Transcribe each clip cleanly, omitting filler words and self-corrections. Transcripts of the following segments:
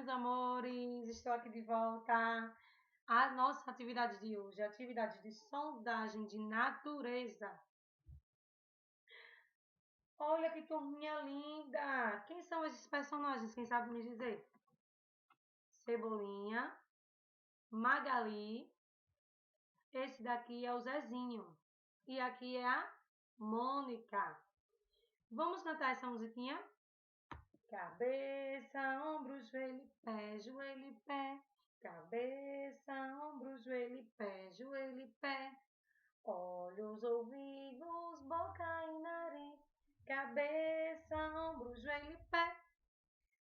meus amores, estou aqui de volta. A nossa atividade de hoje é a atividade de sondagem de natureza. Olha que turminha linda! Quem são esses personagens? Quem sabe me dizer? Cebolinha, Magali, esse daqui é o Zezinho e aqui é a Mônica. Vamos cantar essa musiquinha? Cabeça, ombro, joelho, pé. Cabeça, ombro, joelho, pé. Olhos, ouvidos, boca e nariz. Cabeça, ombro, joelho, pé.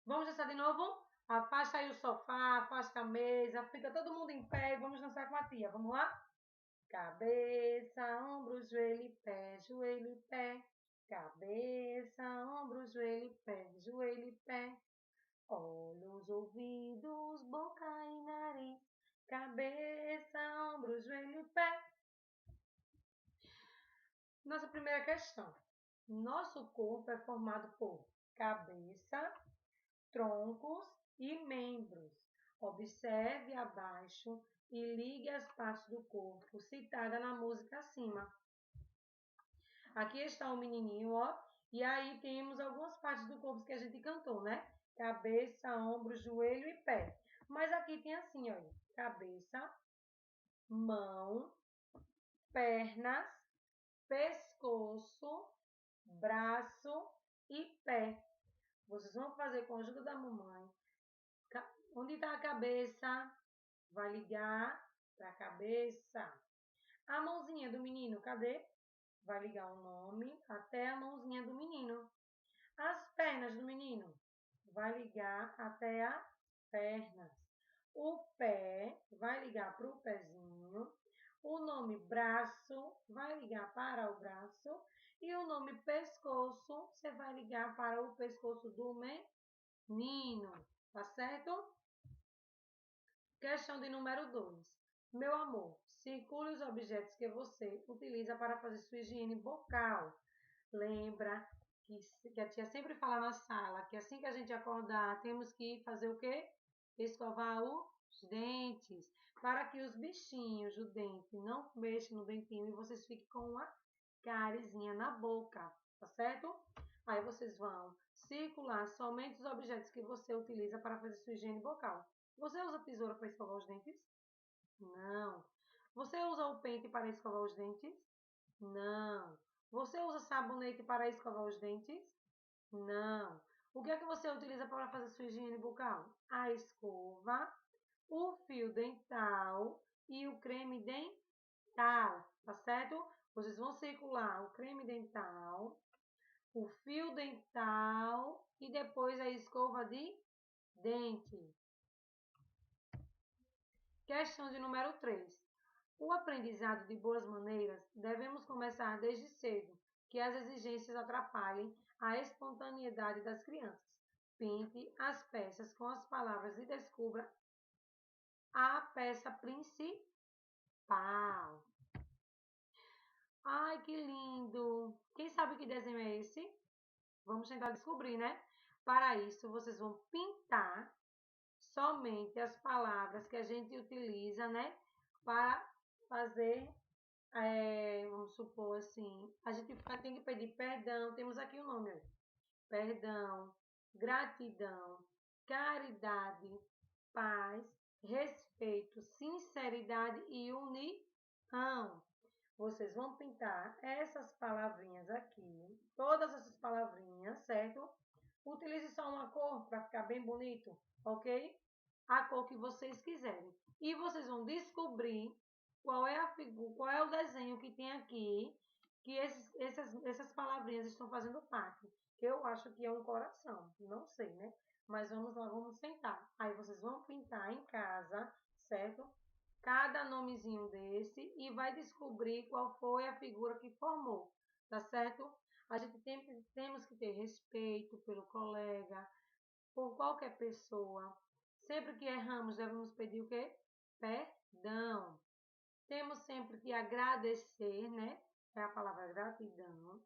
Vamos dançar de novo? Afasta aí o sofá, afasta a mesa, fica todo mundo em pé e vamos dançar com a tia. Vamos lá? Cabeça, ombro, joelho, pé. Cabeça, ombro, joelho, pé. Olhos, ouvidos, boca e nariz. Cabeça, ombro, joelho, pé. Nossa primeira questão. Nosso corpo é formado por cabeça, troncos e membros. Observe abaixo e ligue as partes do corpo citada na música acima. Aqui está o menininho, ó. E aí temos algumas partes do corpo que a gente cantou, né? Cabeça, ombro, joelho e pé. Mas aqui tem assim, ó. Cabeça, mão, pernas, pescoço, braço e pé. Vocês vão fazer com a ajuda da mamãe. Onde está a cabeça? Vai ligar para a cabeça. A mãozinha do menino, cadê? Vai ligar o nome até a mãozinha do menino. As pernas do menino, vai ligar até as pernas. O pé vai ligar para o pezinho. O nome braço vai ligar para o braço. E o nome pescoço, você vai ligar para o pescoço do menino. Tá certo? Questão de número 2. Meu amor, circule os objetos que você utiliza para fazer sua higiene bucal. Lembra que a tia sempre fala na sala que assim que a gente acordar, temos que fazer o quê? Escovar os dentes, para que os bichinhos do dente não mexam no dentinho e vocês fiquem com uma cárizinha na boca, tá certo? Aí vocês vão circular somente os objetos que você utiliza para fazer sua higiene bucal. Você usa tesoura para escovar os dentes? Não. Você usa o pente para escovar os dentes? Não. Você usa sabonete para escovar os dentes? Não. O que é que você utiliza para fazer sua higiene bucal? A escova, o fio dental e o creme dental, tá certo? Vocês vão circular o creme dental, o fio dental e depois a escova de dente. Questão de número 3. O aprendizado de boas maneiras devemos começar desde cedo, que as exigências atrapalhem a espontaneidade das crianças. Pinte as peças com as palavras e descubra a peça principal. Ai, que lindo! Quem sabe que desenho é esse? Vamos tentar descobrir, né? Para isso, vocês vão pintar somente as palavras que a gente utiliza, né? Para fazer, vamos supor assim, a gente tem que pedir perdão, temos aqui o nome, ó. Perdão, gratidão, caridade, paz, respeito, sinceridade e união. Vocês vão pintar essas palavrinhas aqui, todas essas palavrinhas, certo? Utilize só uma cor para ficar bem bonito, ok? A cor que vocês quiserem. E vocês vão descobrir qual é a figura, qual é o desenho que tem aqui, que essas palavrinhas estão fazendo parte. Que eu acho que é um coração, não sei, né? Mas vamos lá, vamos tentar. Aí vocês vão pintar em casa, certo? Cada nomezinho desse e vai descobrir qual foi a figura que formou, tá certo? A gente temos que ter respeito pelo colega, por qualquer pessoa. Sempre que erramos, devemos pedir o quê? Perdão. Temos sempre que agradecer, né? É a palavra gratidão.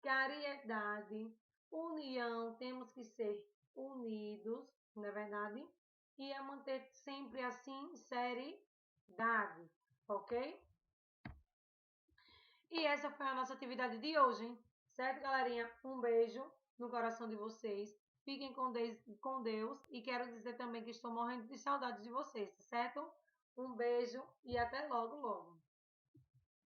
Caridade, união, temos que ser unidos, não é verdade? e a manter sempre a sinceridade, ok? E essa foi a nossa atividade de hoje, certo, galerinha? Um beijo no coração de vocês. Fiquem com Deus e quero dizer também que estou morrendo de saudades de vocês, certo? Um beijo e até logo, logo.